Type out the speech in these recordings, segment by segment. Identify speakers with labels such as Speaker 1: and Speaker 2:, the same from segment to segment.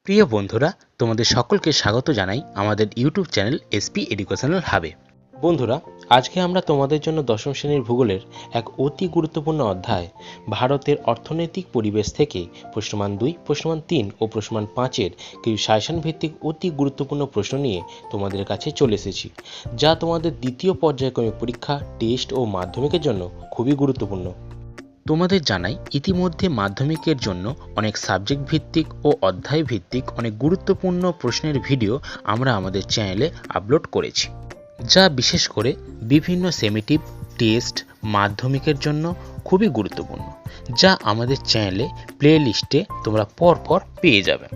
Speaker 1: প্রিয় বন্ধুরা, তোমাদের সকলকে স্বাগত জানাই আমাদের ইউটিউব চ্যানেল এসপি এডুকেশনাল হাবে। বন্ধুরা, আজকে আমরা তোমাদের জন্য দশম শ্রেণীর ভূগোলের এক অতি গুরুত্বপূর্ণ অধ্যায় ভারতের অর্থনৈতিক পরিবেশ থেকে প্রশ্নমান 2, প্রশ্নমান 3 ও প্রশ্নমান 5-এর কিছু সাজেশন ভিত্তিক অতি গুরুত্বপূর্ণ প্রশ্ন নিয়ে তোমাদের কাছে চলে এসেছি, যা তোমাদের দ্বিতীয় পর্যায়ক্রমিক পরীক্ষা, টেস্ট ও মাধ্যমিকের জন্য খুবই গুরুত্বপূর্ণ। তোমাদের জানাই, ইতিমধ্যে মাধ্যমিকের জন্য অনেক সাবজেক্ট ভিত্তিক ও অধ্যায় ভিত্তিক অনেক গুরুত্বপূর্ণ প্রশ্নের ভিডিও আমরা আমাদের চ্যানেলে আপলোড করেছি, যা বিশেষ করে বিভিন্ন সেমিটিভ, টেস্ট, মাধ্যমিকের জন্য খুবই গুরুত্বপূর্ণ, যা আমাদের চ্যানেলে প্লে লিস্টে তোমরা পরপর পেয়ে যাবে।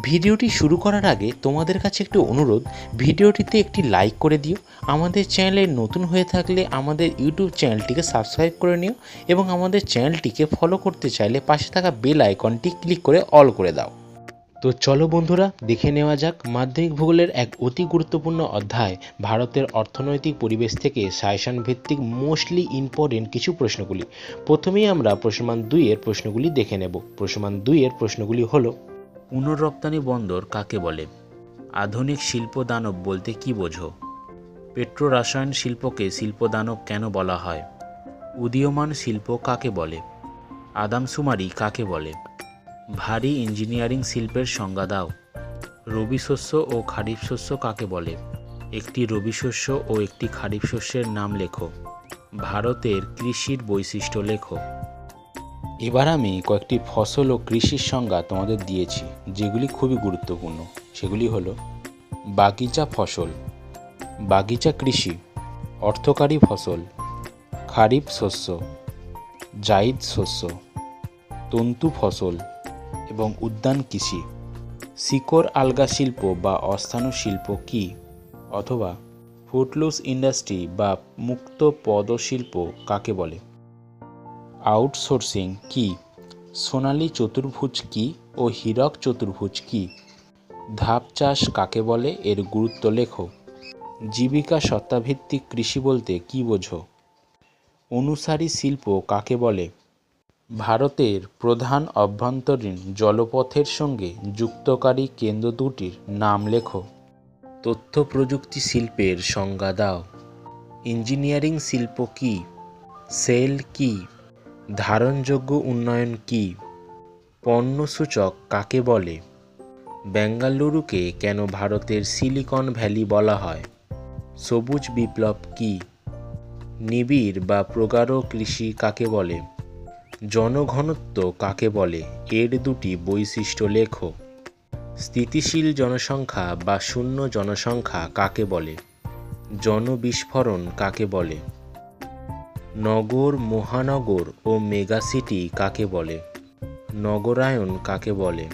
Speaker 1: ভিডিওটি শুরু করার আগে তোমাদের কাছে একটু অনুরোধ, ভিডিওটিতে একটি লাইক করে দিও। আমাদের চ্যানেলে নতুন হয়ে থাকলে আমাদের ইউটিউব চ্যানেলটিকে সাবস্ক্রাইব করে নিও এবং আমাদের চ্যানেলটিকে ফলো করতে চাইলে পাশে থাকা বেল আইকনটি ক্লিক করে অল করে দাও। তো চলো বন্ধুরা, দেখে নেওয়া যাক মাধ্যমিক ভূগোলের এক অতি গুরুত্বপূর্ণ অধ্যায় ভারতের অর্থনৈতিক পরিবেশ থেকে সাজেশন ভিত্তিক মোস্টলি ইম্পর্টেন্ট কিছু প্রশ্নগুলি। প্রথমেই আমরা প্রশ্নমান 2-এর প্রশ্নগুলি দেখে নেব। প্রশ্নমান 2-এর প্রশ্নগুলি হলো: পুনঃরপ্তানি বন্দর কাকে বলে? আধুনিক শিল্প দানব বলতে কি বোঝো? পেট্রো রসায়ন শিল্পকে শিল্প দানব কেন বলা হয়? উদীয়মান শিল্প কাকে বলে? আদমশুমারি কাকে বলে? ভারী ইঞ্জিনিয়ারিং শিল্পের সংজ্ঞা দাও। রবি শস্য ও খারিফ শস্য কাকে বলে? একটি রবি শস্য ও একটি খারিফ শস্যের নাম লেখো। ভারতের কৃষির বৈশিষ্ট্য লেখো। এবার আমি কয়েকটি ফসল ও কৃষির সংজ্ঞা তোমাদের দিয়েছি, যেগুলি খুবই গুরুত্বপূর্ণ। সেগুলি হলো: বাগিচা ফসল, বাগিচা কৃষি, অর্থকারী ফসল, খারিফ শস্য, জাইদ শস্য, তন্তু ফসল এবং উদ্যান কৃষি। শিকড় আলগা শিল্প বা অস্থাণু শিল্প কি? অথবা ফুটলুস ইন্ডাস্ট্রি বা মুক্ত পদশিল্প কাকে বলে? আউটসোর্সিং কি? সোনালী চতুর্ভুজ কি ও হীরক চতুর্ভুজ কি? ধাপ চাষ কাকে বলে, এর গুরুত্ব লেখো। জীবিকা সত্তাভিত্তিক কৃষি বলতে কি বোঝো? অনুসারী শিল্প কাকে বলে? ভারতের প্রধান অভ্যন্তরীণ জলপথের সঙ্গে যুক্তকারী কেন্দ্র দুটির নাম লেখো। তথ্য প্রযুক্তি শিল্পের সংজ্ঞা দাও। ইঞ্জিনিয়ারিং শিল্প কি? সেল কি? ধারণযোগ্য উন্নয়ন কি? পণ্যসূচক কাকে বলে? বেঙ্গালুরুকে কেন ভারতের সিলিকন ভ্যালি বলা হয়? সবুজ বিপ্লব কি? নিবিড় বা প্রগাঢ় কৃষি কাকে বলে? জনঘনত্ব কাকে বলে, এর দুটি বৈশিষ্ট্য লেখো। স্থিতিশীল জনসংখ্যা বা শূন্য জনসংখ্যা কাকে বলে? জনবিস্ফোরণ কাকে বলে? নগর, মহানগর ও মেগাসিটি কাকে বলে? নগরায়ন কাকে বলে?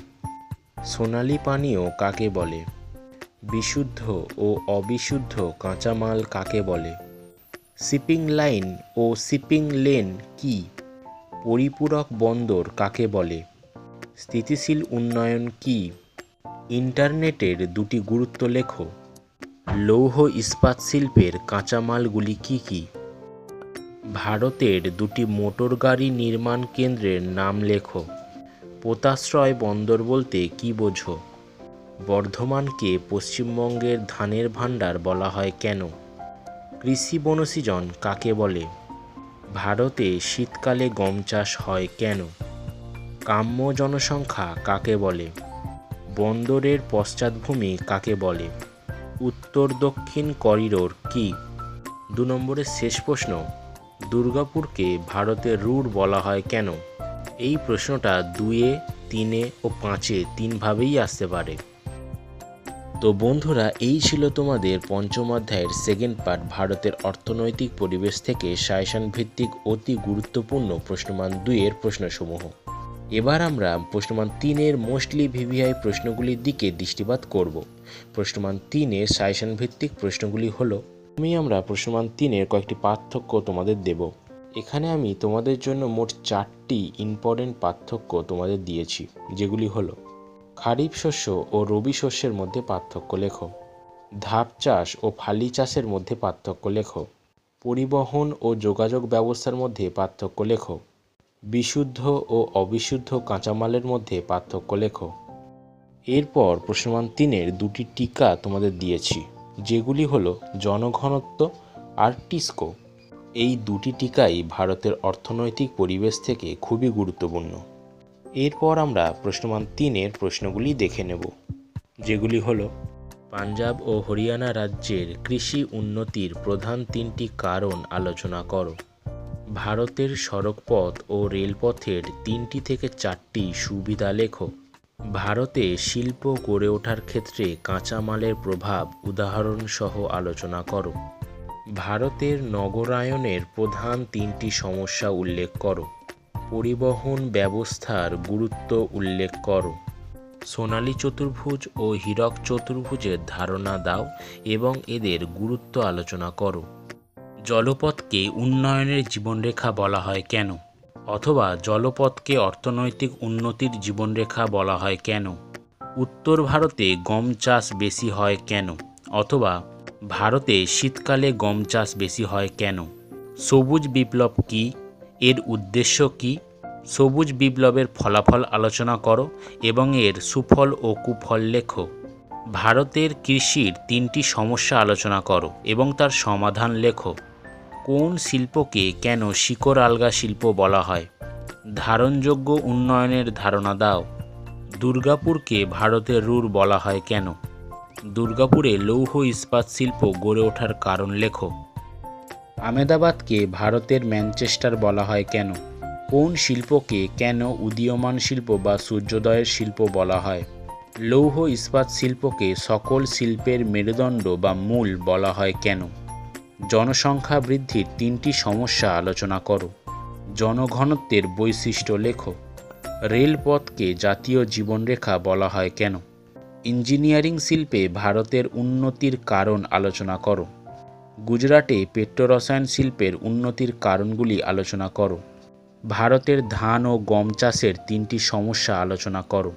Speaker 1: সোনালী পানীয় কাকে বলে? বিশুদ্ধ ও অবিশুদ্ধ কাঁচামাল কাকে বলে? শিপিং লাইন ও শিপিং লেন কি? পরিপূরক বন্দর কাকে বলে? স্থিতিশীল উন্নয়ন কি? ইন্টারনেটের দুটি গুরুত্ব লেখো। লৌহ ইস্পাত শিল্পের কাঁচামালগুলি কি কি? ভারতের দুটি মোটর গাড়ি নির্মাণ কেন্দ্রের নাম লেখো। পোতাশ্রয় বন্দর বলতে কি বোঝো? বর্ধমানকে পশ্চিমবঙ্গের ধানের ভাণ্ডার বলা হয় কেন? কৃষি বনসৃজন কাকে বলে? ভারতে শীতকালে গম চাষ হয় কেন? কাম্য জনসংখ্যা কাকে বলে? বন্দরের পশ্চাৎভূমি কাকে বলে? উত্তর দক্ষিণ করিডোর কি? 2 নম্বরের শেষ প্রশ্ন: দুর্গাপুরকে ভারতের রুর বলা হয় কেন? এই প্রশ্নটা 2-এ, 3-এ ও 5-এ 3 ভাবেই আসতে পারে। তো বন্ধুরা, এই ছিল তোমাদের পঞ্চম অধ্যায়ের সেকেন্ড পার্ট ভারতের অর্থনৈতিক পরিবেশ থেকে সাজেশন ভিত্তিক অতি গুরুত্বপূর্ণ প্রশ্নমান 2-এর প্রশ্নসমূহ। এবার আমরা প্রশ্নমান 3-এর মোস্টলি ভিভিআই প্রশ্নগুলির দিকে দৃষ্টিপাত করব। প্রশ্নমান 3-এর সাজেশন ভিত্তিক প্রশ্নগুলি হলো: আমরা প্রশ্নমান 3-এর কয়েকটি পার্থক্য তোমাদের দেব। এখানে আমি তোমাদের জন্য মোট 4টি ইম্পর্টেন্ট পার্থক্য তোমাদের দিয়েছি, যেগুলি হলো: খারিফ শস্য ও রবি শস্যের মধ্যে পার্থক্য লেখো। ধাপ চাষ ও ফালি চাষের মধ্যে পার্থক্য লেখো। পরিবহন ও যোগাযোগ ব্যবস্থার মধ্যে পার্থক্য লেখো। বিশুদ্ধ ও অবিশুদ্ধ কাঁচামালের মধ্যে পার্থক্য লেখো। এরপর প্রশ্নমান 3-এর দুটি টিকা তোমাদের দিয়েছি, যেগুলি হলো জনঘনত্ব আর টিস্কো। এই দুটি টিকাই ভারতের অর্থনৈতিক পরিবেশ থেকে খুবই গুরুত্বপূর্ণ। এরপর আমরা প্রশ্নমান 3-এর প্রশ্নগুলি দেখে নেব, যেগুলি হলো পাঞ্জাব ও হরিয়ানা রাজ্যের কৃষি উন্নতির প্রধান 3টি কারণ আলোচনা করো। ভারতের সড়কপথ ও রেলপথের 3টি থেকে 4টি সুবিধা লেখো। ভারতে শিল্প গড়ে ওঠার ক্ষেত্রে কাঁচামালের প্রভাব উদাহরণ সহ আলোচনা করো। ভারতের নগরায়নের প্রধান 3টি সমস্যা উল্লেখ করো। পরিবহন ব্যবস্থার গুরুত্ব উল্লেখ করো। সোনালী চতুর্ভুজ ও হীরক চতুর্ভুজের ধারণা দাও এবং এদের গুরুত্ব আলোচনা করো। জলপথকে উন্নয়নের জীবনরেখা বলা হয় কেন? অথবা জলপথকে অর্থনৈতিক উন্নতির জীবনরেখা বলা হয় কেন? উত্তর ভারতে গম চাষ বেশি হয় কেন? অথবা ভারতে শীতকালে গম চাষ বেশি হয় কেন? সবুজ বিপ্লব কী? এর উদ্দেশ্য কী? সবুজ বিপ্লবের ফলাফল আলোচনা করো এবং এর সুফল ও কুফল লেখো। ভারতের কৃষির 3টি সমস্যা আলোচনা করো এবং তার সমাধান লেখো। কোন শিল্পকে কেন শিকড় আলগা শিল্প বলা হয়? ধারণযোগ্য উন্নয়নের ধারণা দাও। দুর্গাপুরকে ভারতের রুর বলা হয় কেন? দুর্গাপুরে লৌহ ইস্পাত শিল্প গড়ে ওঠার কারণ লেখো। আহমেদাবাদকে ভারতের ম্যানচেস্টার বলা হয় কেন? কোন শিল্পকে কেন উদীয়মান শিল্প বা সূর্যোদয়ের শিল্প বলা হয়? লৌহ ইস্পাত শিল্পকে সকল শিল্পের মেরুদণ্ড বা মূল বলা হয় কেন? জনসংখ্যা বৃদ্ধির 3টি সমস্যা আলোচনা করো। জনঘনত্বের বৈশিষ্ট্য লেখো। রেলপথকে জাতীয় জীবনরেখা বলা হয় কেন? ইঞ্জিনিয়ারিং শিল্পে ভারতের উন্নতির কারণ আলোচনা করো। গুজরাটে পেট্রোরসায়ন শিল্পের উন্নতির কারণগুলি আলোচনা করো। ভারতের ধান ও গম চাষের 3টি সমস্যা আলোচনা করো।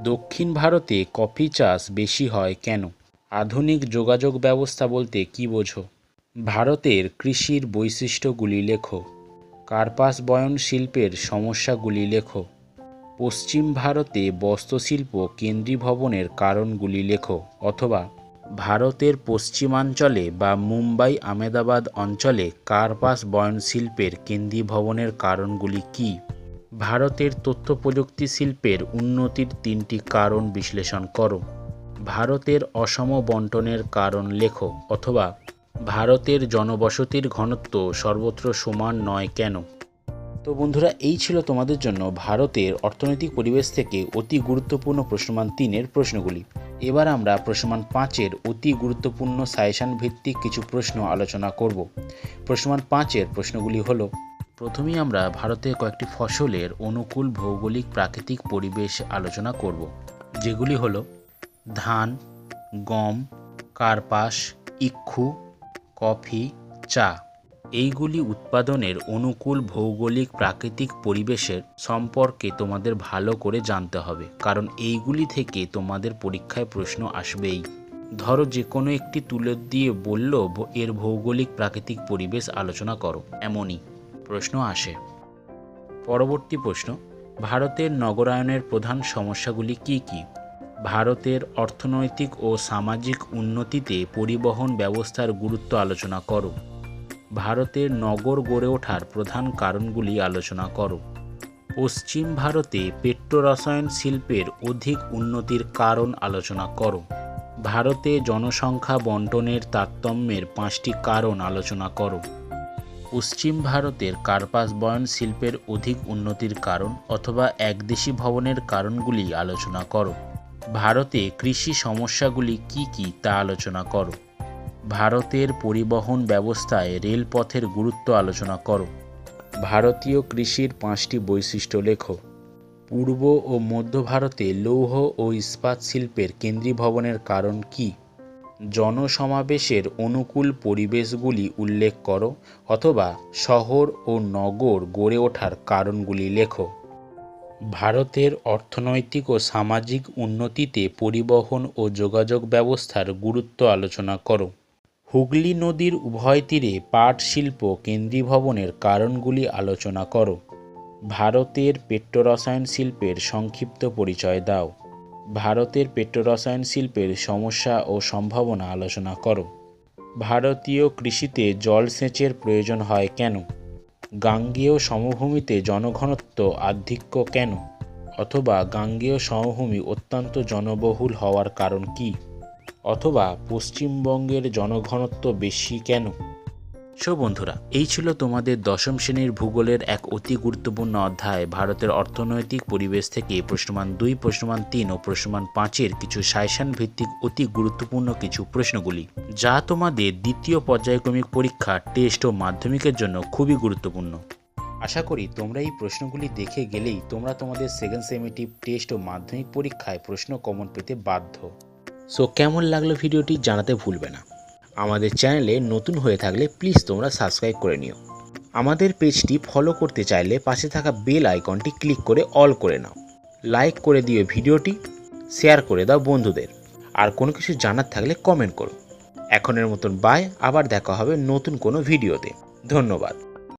Speaker 1: দক্ষিণ ভারতে কফি চাষ বেশি হয় কেন? আধুনিক যোগাযোগ ব্যবস্থা বলতে কী বোঝো? ভারতের কৃষির বৈশিষ্ট্যগুলি লেখো। কার্পাস বয়ন শিল্পের সমস্যাগুলি লেখো। পশ্চিম ভারতে বস্ত্রশিল্প কেন্দ্রীভবনের কারণগুলি লেখো। অথবা ভারতের পশ্চিমাঞ্চলে বা মুম্বাই আহমেদাবাদ অঞ্চলে কার্পাস বয়ন শিল্পের কেন্দ্রীভবনের কারণগুলি কী? ভারতের তথ্য প্রযুক্তি শিল্পের উন্নতির 3টি কারণ বিশ্লেষণ করো। ভারতের অসম বণ্টনের কারণ লেখো। অথবা ভারতের জনবসতির ঘনত্ব সর্বত্র সমান নয় কেন? তো বন্ধুরা, এই ছিল তোমাদের জন্য ভারতের অর্থনৈতিক পরিবেশ থেকে অতি গুরুত্বপূর্ণ প্রশ্নমান 3-এর প্রশ্নগুলি। এবার আমরা প্রশ্নমান 5-এর অতি গুরুত্বপূর্ণ সাজেশন ভিত্তিক কিছু প্রশ্ন আলোচনা করব। প্রশ্নমান 5-এর প্রশ্নগুলি হলো, প্রথমেই আমরা ভারতের কয়েকটি ফসলের অনুকূল ভৌগোলিক প্রাকৃতিক পরিবেশ আলোচনা করব, যেগুলি হলো ধান, গম, কার্পাস, ইক্ষু, কফি, চা। এইগুলি উৎপাদনের অনুকূল ভৌগোলিক প্রাকৃতিক পরিবেশের সম্পর্কে তোমাদের ভালো করে জানতে হবে, কারণ এইগুলি থেকে তোমাদের পরীক্ষায় প্রশ্ন আসবেই। ধরো যে কোনো একটি তুলে দিয়ে বলল এর ভৌগোলিক প্রাকৃতিক পরিবেশ আলোচনা করো, এমনই প্রশ্ন আসে। পরবর্তী প্রশ্ন, ভারতের নগরায়নের প্রধান সমস্যাগুলি কি কি? ভারতের অর্থনৈতিক ও সামাজিক উন্নতিতে পরিবহন ব্যবস্থার গুরুত্ব আলোচনা করো। ভারতের নগর গড়ে ওঠার প্রধান কারণগুলি আলোচনা করো। পশ্চিম ভারতে পেট্রোরসায়ন শিল্পের অধিক উন্নতির কারণ আলোচনা করো। ভারতে জনসংখ্যা বণ্টনের তারতম্যের 5টি কারণ আলোচনা করো। পশ্চিম ভারতের কার্পাস বয়ন শিল্পের অধিক উন্নতির কারণ অথবা একদেশী ভবনের কারণগুলি আলোচনা করো। ভারতে কৃষি সমস্যাগুলি কি কি তা আলোচনা করো। ভারতের পরিবহন ব্যবস্থায় রেলপথের গুরুত্ব আলোচনা করো। ভারতীয় কৃষির 5টি বৈশিষ্ট্য লেখো। পূর্ব ও মধ্য ভারতে লৌহ ও ইস্পাত শিল্পের কেন্দ্রীভবনের কারণ কি? জনসমাবেশের অনুকূল পরিবেশগুলি উল্লেখ করো অথবা শহর ও নগর গড়ে ওঠার কারণগুলি লেখো। ভারতের অর্থনৈতিক ও সামাজিক উন্নতিতে পরিবহন ও যোগাযোগ ব্যবস্থার গুরুত্ব আলোচনা করো। হুগলি নদীর উভয় তীরে পাট শিল্প কেন্দ্রীভবনের কারণগুলি আলোচনা করো। ভারতের পেট্রোরসায়ন শিল্পের সংক্ষিপ্ত পরিচয় দাও। ভারতের পেট্রোরসায়ন শিল্পের সমস্যা ও সম্ভাবনা আলোচনা করো। ভারতীয় কৃষিতে জলসেচের প্রয়োজন হয় কেন? গাঙ্গেয় সমভূমিতে জনঘনত্ব আধিক্য কেন? অথবা গাঙ্গেয় সমভূমি অত্যন্ত জনবহুল হওয়ার কারণ কি? অথবা পশ্চিমবঙ্গের জনঘনত্ব বেশি কেন? সো বন্ধুরা, এই ছিল তোমাদের দশম শ্রেণীর ভূগোলের এক অতি গুরুত্বপূর্ণ অধ্যায় ভারতের অর্থনৈতিক পরিবেশ থেকে প্রশ্নমান 2, প্রশ্নমান 3 ও প্রশ্নমান 5-এর কিছু সাজেশন ভিত্তিক অতি গুরুত্বপূর্ণ কিছু প্রশ্নগুলি, যা তোমাদের দ্বিতীয় পর্যায়ক্রমিক পরীক্ষা, টেস্ট ও মাধ্যমিকের জন্য খুবই গুরুত্বপূর্ণ। আশা করি তোমরা এই প্রশ্নগুলি দেখে গেলেই তোমরা তোমাদের সেকেন্ড সেমেটিভ, টেস্ট ও মাধ্যমিক পরীক্ষায় প্রশ্ন কমন পেতে বাধ্য। সো কেমন লাগলো ভিডিওটি জানাতে ভুলবে না। আমাদের চ্যানেলে নতুন হয়ে থাকলে প্লিজ তোমরা সাবস্ক্রাইব করে নিও। আমাদের পেজটি ফলো করতে চাইলে পাশে থাকা বেল আইকনটি ক্লিক করে অল করে নাও। লাইক করে দিও ভিডিওটি, শেয়ার করে দাও বন্ধুদের। আর কোনো কিছু জানার থাকলে কমেন্ট করো। এখনের মতন বাই, আবার দেখা হবে নতুন কোনো ভিডিওতে। ধন্যবাদ।